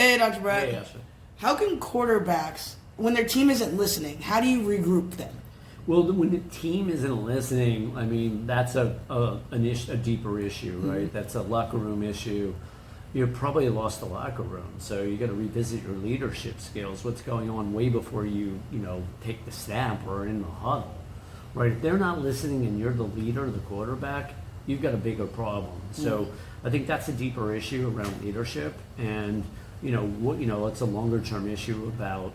Hey, Dr. Brett. Hey, Ashley. How can quarterbacks, when their team isn't listening, how do you regroup them? Well, when the team isn't listening, I mean, that's a deeper issue, right? That's a locker room issue. You've probably lost the locker room, so you got to revisit your leadership skills. What's going on way before you take the snap or in the huddle, right? If they're not listening and you're the leader, the quarterback, you've got a bigger problem. So I think that's a deeper issue around leadership, and it's a longer term issue about,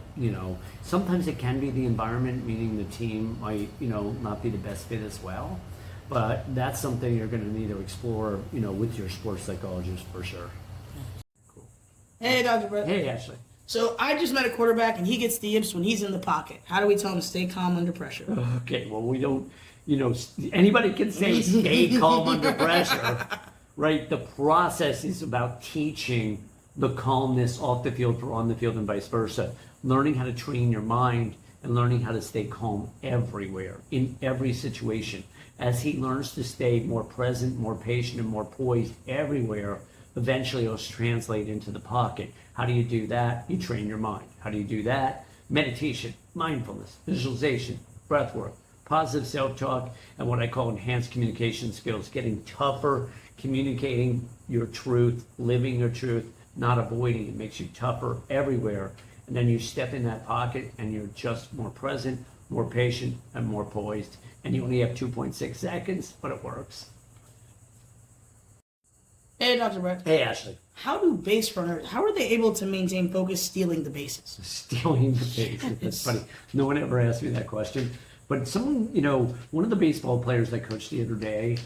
sometimes it can be the environment, meaning the team might, not be the best fit as well. But that's something you're going to need to explore, with your sports psychologist for sure. Cool. Hey, Dr. Brett. Hey, Ashley. So I just met a quarterback, and he gets the yips when he's in the pocket. How do we tell him to stay calm under pressure? Okay, well, we don't, anybody can say stay calm under pressure, right? The process is about teaching the calmness off the field or on the field and vice versa. Learning how to train your mind and learning how to stay calm everywhere, in every situation. As he learns to stay more present, more patient, and more poised everywhere, eventually it'll translate into the pocket. How do you do that? You train your mind. How do you do that? Meditation, mindfulness, visualization, breath work, positive self-talk, and what I call enhanced communication skills, getting tougher, communicating your truth, living your truth, not avoiding it. Makes you tougher everywhere. And then you step in that pocket and you're just more present, more patient, and more poised. And you only have 2.6 seconds, but it works. Hey, Dr. Brett. Hey, Ashley. How do base runners, how are they able to maintain focus stealing the bases? Stealing the bases. That's funny. No one ever asked me that question. But someone, one of the baseball players I coached the other day,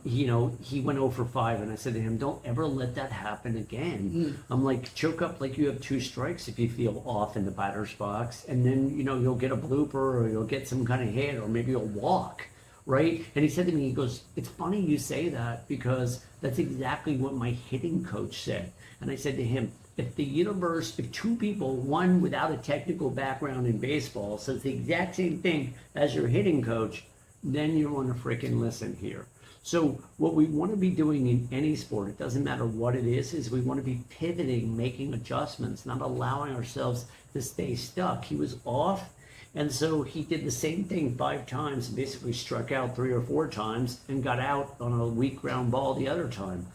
he went 0 for 5, and I said to him, don't ever let that happen again. I'm like, choke up like you have 2 strikes if you feel off in the batter's box, and then, you'll get a blooper, or you'll get some kind of hit, or maybe you'll walk, right? And he said to me, he goes, it's funny you say that, because that's exactly what my hitting coach said. And I said to him, if 2 people, one without a technical background in baseball, says the exact same thing as your hitting coach, then you want to freaking listen here. So what we want to be doing in any sport, it doesn't matter what it is we want to be pivoting, making adjustments, not allowing ourselves to stay stuck. He was off, and so he did the same thing 5 times, and basically struck out 3 or 4 times and got out on a weak ground ball the other time.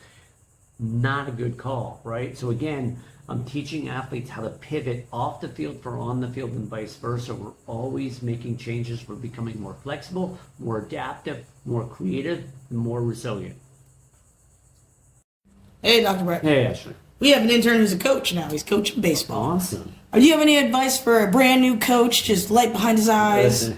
Not a good call, right? So again, I'm teaching athletes how to pivot off the field for on the field and vice versa. We're always making changes. We're becoming more flexible, more adaptive, more creative, and more resilient. Hey, Dr. Brett. Hey, Ashley. We have an intern who's a coach now. He's coaching baseball. Awesome. Do you have any advice for a brand new coach, just light behind his eyes?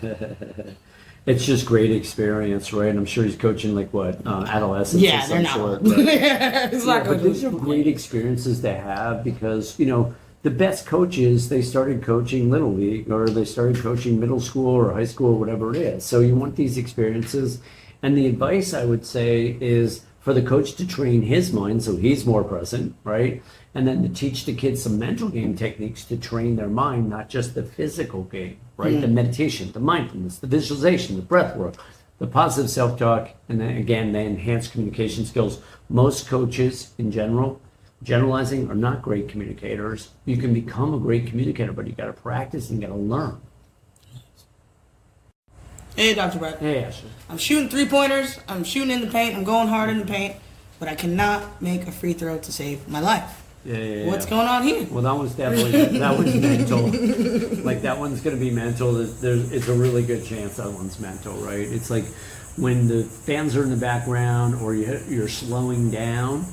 It's just great experience, right? I'm sure he's coaching adolescents. Yeah, they're not. Sort, It's not but these are great experiences to have because, the best coaches, they started coaching Little League or they started coaching middle school or high school, whatever it is. So you want these experiences. And the advice I would say is for the coach to train his mind so he's more present, right? And then to teach the kids some mental game techniques to train their mind, not just the physical game, right? The meditation, the mindfulness, the visualization, the breath work, the positive self-talk, and then again, the enhanced communication skills. Most coaches in general, generalizing, are not great communicators. You can become a great communicator, but you got to practice and you got to learn. Hey, Dr. Brett. Hey, Ashley. I'm shooting 3-pointers. I'm shooting in the paint. I'm going hard in the paint. But I cannot make a free throw to save my life. Yeah. What's going on here? Well, that one's definitely, that one's mental. Like, that one's going to be mental. It's a really good chance that one's mental, right? It's like when the fans are in the background or you're slowing down,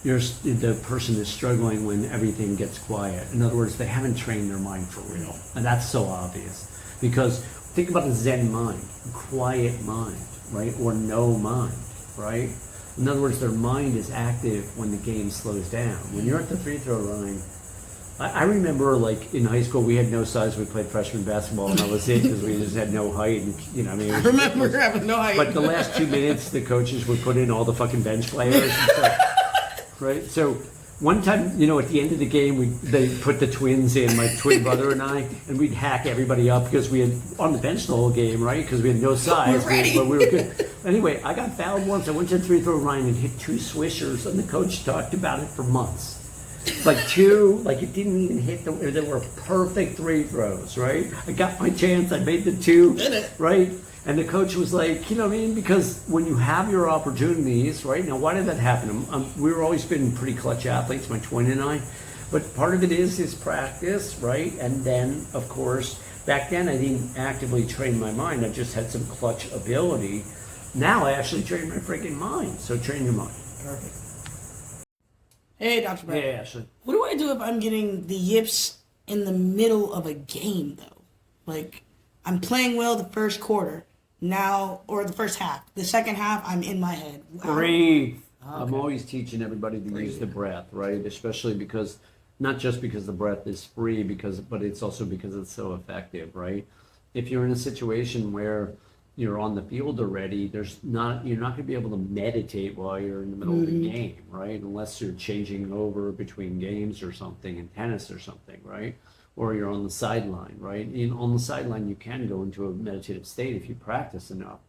the person is struggling when everything gets quiet. In other words, they haven't trained their mind for real. And that's so obvious. Because think about a Zen mind, a quiet mind, right? Or no mind, right? In other words, their mind is active when the game slows down. When you're at the free throw line, I remember like in high school, we had no size. We played freshman basketball and that was it because we just had no height. And, I remember having no height. But the last 2 minutes, the coaches would put in all the fucking bench players and stuff, right? So one time, at the end of the game, they put the twins in, my twin brother and I, and we'd hack everybody up because we had on the bench the whole game, right? Because we had no size, but we were good. Anyway, I got fouled once. I went to the free throw line and hit 2 swishers, and the coach talked about it for months. like 2, like it didn't even hit they were perfect 3 throws, right? I got my chance, I made the 2, right? And the coach was like, you know what I mean? Because when you have your opportunities, right? Now, why did that happen? We were always been pretty clutch athletes, my twin and I. But part of it is practice, right? And then, of course, back then I didn't actively train my mind. I just had some clutch ability. Now I actually train my freaking mind. So train your mind. Perfect. Hey, Dr. Brett. Hey, Ashley. What do I do if I'm getting the yips in the middle of a game, though? Like, I'm playing well the first quarter now, or the first half. The second half, I'm in my head. Breathe. Okay. I'm always teaching everybody to use the breath, right? Especially because, not just because the breath is free, but it's also because it's so effective, right? If you're in a situation where you're on the field already, you're not going to be able to meditate while you're in the middle of the game, right? Unless you're changing over between games or something, in tennis or something, right? Or you're on the sideline, right? On the sideline, you can go into a meditative state if you practice enough.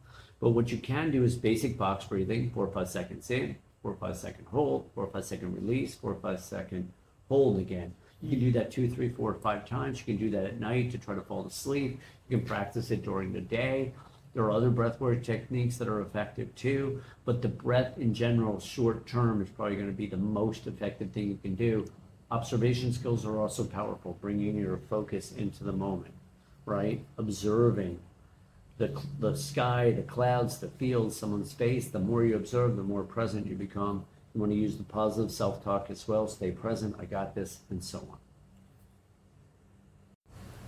But what you can do is basic box breathing, 4 or 5 seconds in, 4 or 5 second hold, 4 or 5 second release, 4 or 5 second hold again. You can do that 2, 3, 4, 5 times. You can do that at night to try to fall asleep. You can practice it during the day. There are other breathwork techniques that are effective too, but the breath in general, short term, is probably going to be the most effective thing you can do. Observation skills are also powerful, bringing your focus into the moment, right? Observing the sky, the clouds, the fields, someone's face. The more you observe, the more present you become. You want to use the positive self-talk as well. Stay present, I got this, and so on.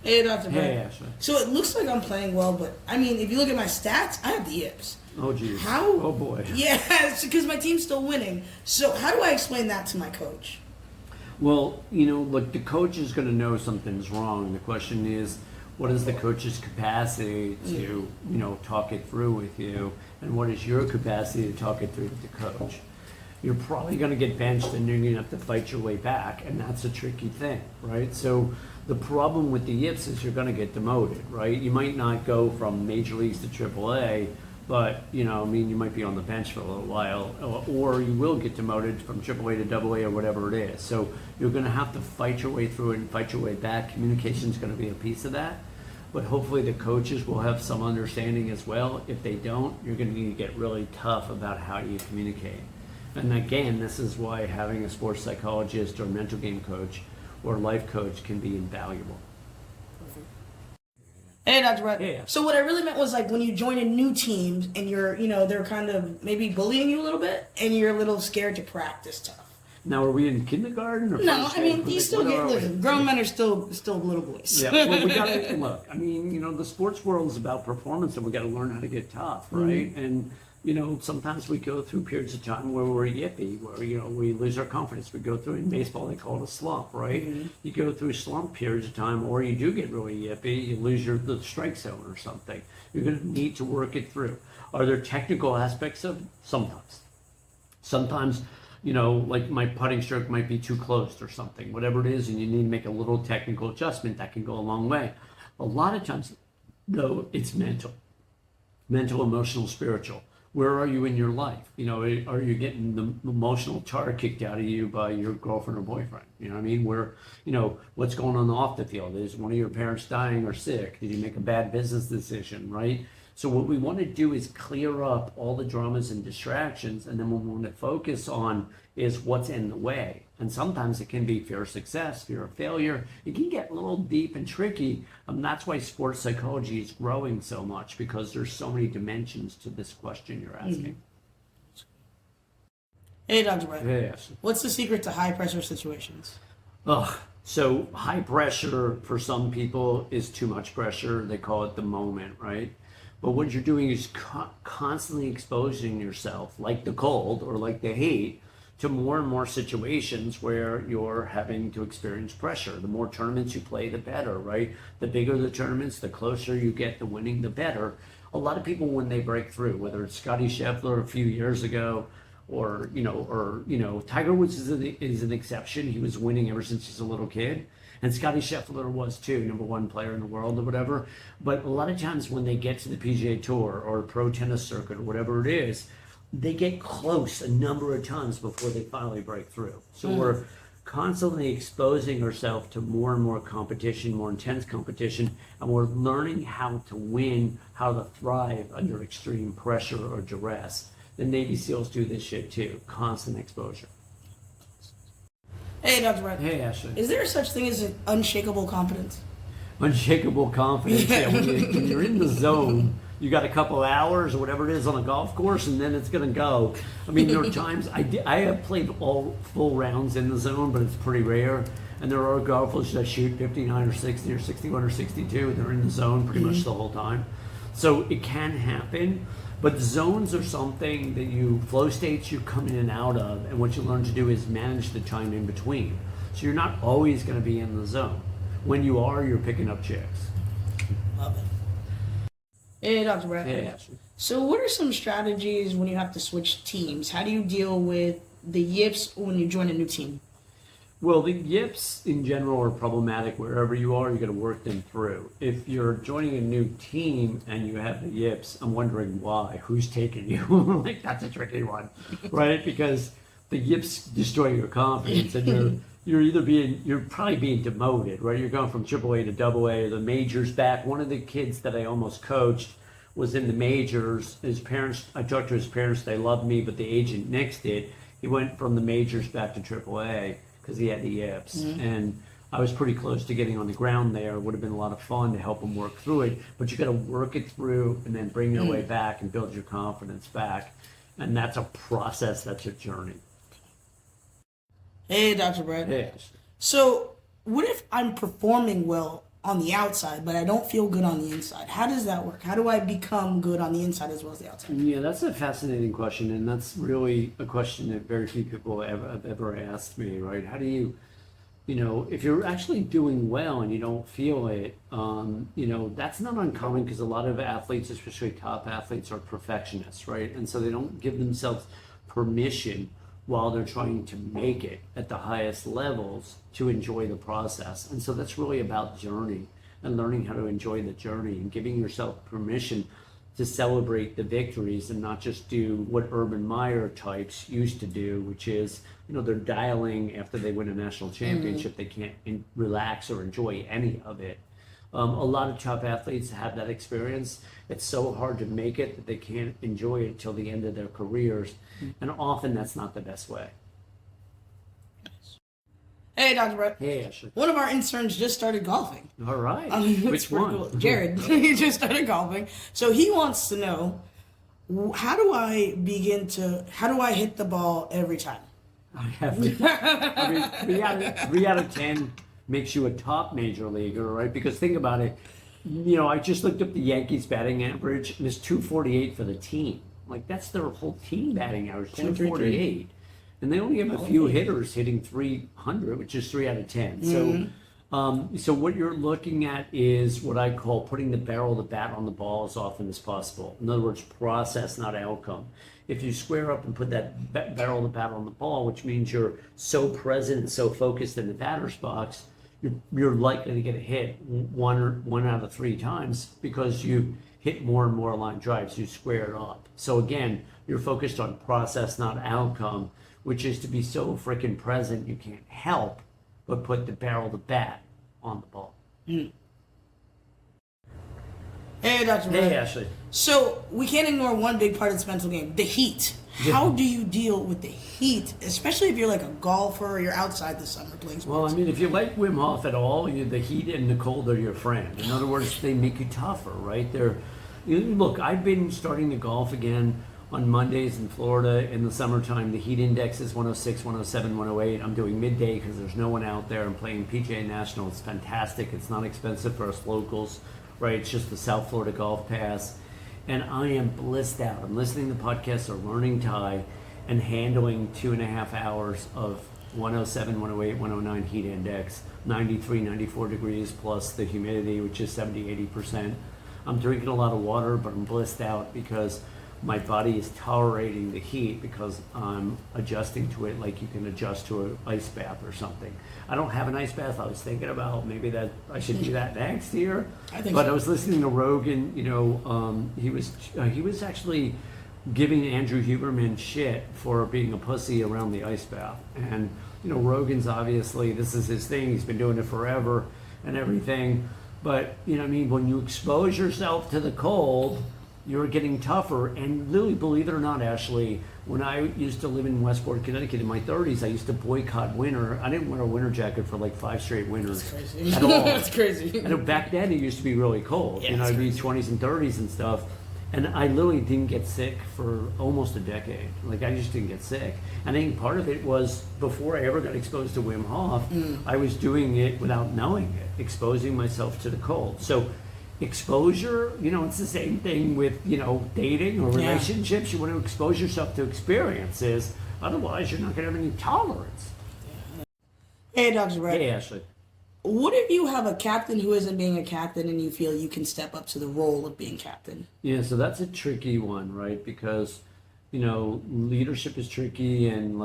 Hey, Dr. Brett. Hey, Ashley. So it looks like I'm playing well, but I mean, if you look at my stats, I have the yips. Oh, geez. How? Oh, boy. Yeah, because my team's still winning. So how do I explain that to my coach? Well, look, the coach is going to know something's wrong. The question is, what is the coach's capacity to, talk it through with you? And what is your capacity to talk it through with the coach? You're probably going to get benched and you're going to have to fight your way back. And that's a tricky thing, right? So the problem with the yips is you're going to get demoted, right? You might not go from major leagues to AAA, but, you might be on the bench for a little while, or you will get demoted from AAA to AA or whatever it is. So you're going to have to fight your way through it and fight your way back. Communication is going to be a piece of that, but hopefully the coaches will have some understanding as well. If they don't, you're going to need to get really tough about how you communicate. And again, this is why having a sports psychologist or mental game coach or life coach can be invaluable. Hey, Dr. Brett. Yeah. So what I really meant was like when you join a new team and you're, they're kind of maybe bullying you a little bit and you're a little scared to practice tough. Now, are we in kindergarten or? No, first I mean, grade? you still get, listen, grown men are still little boys. Yeah, well, we gotta, look, I mean, the sports world is about performance and we gotta learn how to get tough, right? And, sometimes we go through periods of time where we're yippy, where, we lose our confidence. We go through, in baseball, they call it a slump, right? You go through slump periods of time, or you do get really yippy, you lose the strike zone or something. You're gonna need to work it through. Are there technical aspects of it? Sometimes. Sometimes, like my putting stroke might be too closed or something, whatever it is, and you need to make a little technical adjustment. That can go a long way. A lot of times, though, it's mental, emotional, spiritual. Where are you in your life? Are you getting the emotional tar kicked out of you by your girlfriend or boyfriend? You know what I mean? What's going on off the field? Is one of your parents dying or sick? Did you make a bad business decision, right? So what we want to do is clear up all the dramas and distractions, and then what we want to focus on is what's in the way. And sometimes it can be fear of success, fear of failure. It can get a little deep and tricky. That's why sports psychology is growing so much, because there's so many dimensions to this question you're asking. Hey, Dr. Brett. Yes. What's the secret to high pressure situations? So high pressure for some people is too much pressure. They call it the moment, right? But what you're doing is constantly exposing yourself, like the cold or like the heat, to more and more situations where you're having to experience pressure. The more tournaments you play, the better, right? The bigger the tournaments, the closer you get to winning, the better. A lot of people, when they break through, whether it's Scotty Scheffler a few years ago, or Tiger Woods is an exception. He was winning ever since he's a little kid. And Scotty Scheffler was too, #1 player in the world or whatever. But a lot of times when they get to the PGA Tour or pro tennis circuit or whatever it is, they get close a number of times before they finally break through. So we're constantly exposing ourselves to more and more competition, more intense competition, and we're learning how to win, how to thrive under extreme pressure or duress. The Navy SEALs do this shit too, constant exposure. Hey, Dr. Brett. Hey, Ashley. Is there such thing as an unshakable confidence? Unshakable confidence. Yeah, when you're in the zone, you got a couple hours or whatever it is on a golf course, and then it's gonna go. I mean, there are times I have played all full rounds in the zone, but it's pretty rare. And there are golfers that shoot 59 or 60 or 61 or 62, and they're in the zone pretty much the whole time. So it can happen, but zones are something that flow states you come in and out of, and what you learn to do is manage the time in between. So you're not always going to be in the zone. When you are, you're picking up chicks. Love it. Hey, Dr. Brett. Hey, Ashley. So what are some strategies when you have to switch teams? How do you deal with the yips when you join a new team? Well, the yips in general are problematic wherever you are. You got to work them through. If you're joining a new team and you have the yips, I'm wondering why. Who's taking you? Like, that's a tricky one, right? Because the yips destroy your confidence, and you're probably being demoted, right? You're going from AAA to AA, or the majors back. One of the kids that I almost coached was in the majors. His parents, I talked to his parents, they loved me, but the agent nixed it. He went from the majors back to AAA because he had the yips. And I was pretty close to getting on the ground there. It would have been a lot of fun to help him work through it, but you got to work it through and then bring your way back and build your confidence back. And that's a process, that's a journey. Hey, Dr. Brett. Yeah. So what if I'm performing well on the outside, but I don't feel good on the inside? How does that work? How do I become good on the inside as well as the outside? Yeah, that's a fascinating question, and that's really a question that very few people have ever asked me, right? How do you, if you're actually doing well and you don't feel it, that's not uncommon because a lot of athletes, especially top athletes, are perfectionists, right? And so they don't give themselves permission while they're trying to make it at the highest levels to enjoy the process. And so that's really about journey and learning how to enjoy the journey and giving yourself permission to celebrate the victories and not just do what Urban Meyer types used to do, which is, they're dialing after they win a national championship. They can't relax or enjoy any of it. A lot of top athletes have that experience. It's so hard to make it that they can't enjoy it till the end of their careers. And often that's not the best way. Hey, Dr. Brett. Hey, Ashley. One of our interns just started golfing. All right. Which one? Cool. Jared. He just started golfing. So he wants to know, how do I hit the ball every time? I mean, 3 out of 10 makes you a top major leaguer, right? Because think about it, I just looked up the Yankees batting average, and it's 248 for the team. Like, that's their whole team batting average, 248. And they only have a few hitters hitting 300, which is 3 out of 10. So what you're looking at is what I call putting the barrel of the bat on the ball as often as possible. In other words, process, not outcome. If you square up and put that barrel of the bat on the ball, which means you're so present and so focused in the batter's box, you're likely to get a hit one out of 3 times because you hit more and more line drives. You square it up. So again, you're focused on process, not outcome, which is to be so freaking present you can't help but put the barrel of the bat on the ball. Hey, Dr. Brett. Hey, Ashley. So we can't ignore one big part of this mental game, the heat. How do you deal with the heat, especially if you're like a golfer or you're outside the summer playing sports? Well, I mean, if you like Wim Hof at all, the heat and the cold are your friend. In other words, they make you tougher, right? Look, I've been starting to golf again on Mondays in Florida in the summertime. The heat index is 106, 107, 108. I'm doing midday because there's no one out there. I'm playing PGA National. It's fantastic. It's not expensive for us locals, right? It's just the South Florida Golf Pass. And I am blissed out. I'm listening to podcasts or learning Thai and handling 2.5 hours of 107, 108, 109 heat index, 93, 94 degrees plus the humidity, which is 70, 80%. I'm drinking a lot of water, but I'm blissed out because my body is tolerating the heat because I'm adjusting to it like you can adjust to an ice bath or something. I don't have an ice bath. I was thinking about maybe that I should do that next year. I was listening to Rogan. He was actually giving Andrew Huberman shit for being a pussy around the ice bath, and Rogan's obviously, this is his thing. He's been doing it forever and everything. But, when you expose yourself to the cold, you're getting tougher. And literally, believe it or not, Ashley, when I used to live in Westport, Connecticut in my 30s, I used to boycott winter. I didn't wear a winter jacket for like 5 straight winters. That's crazy. At all. That's crazy. And back then, it used to be really cold. Yeah, It'd be 20s and 30s and stuff. And I literally didn't get sick for almost a decade. Like, I just didn't get sick. And I think part of it was before I ever got exposed to Wim Hof, I was doing it without knowing it, exposing myself to the cold. So exposure, it's the same thing with, dating or relationships. You want to expose yourself to experiences. Otherwise, you're not going to have any tolerance. Hey, Dr. Brett. Hey, Ashley. What if you have a captain who isn't being a captain and you feel you can step up to the role of being captain? Yeah, so that's a tricky one, right? Because, leadership is tricky, and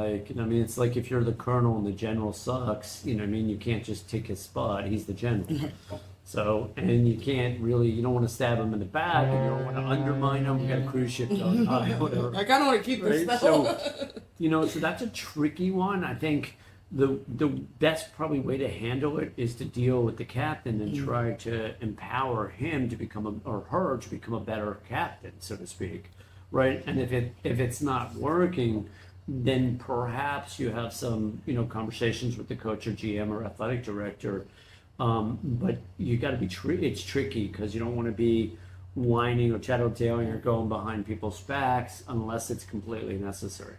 it's like if you're the colonel and the general sucks, you can't just take his spot. He's the general. So, and you don't want to stab him in the back, and you don't want to undermine him. You got a cruise ship going by, whatever. I kind of want to keep this Right? though. So that's a tricky one. I think the best probably way to handle it is to deal with the captain and try to empower him to become or her to become a better captain, so to speak, right? And if it's not working, then perhaps you have some conversations with the coach or GM or athletic director. But you got to be it's tricky because you don't want to be whining or tattletaling or going behind people's backs unless it's completely necessary.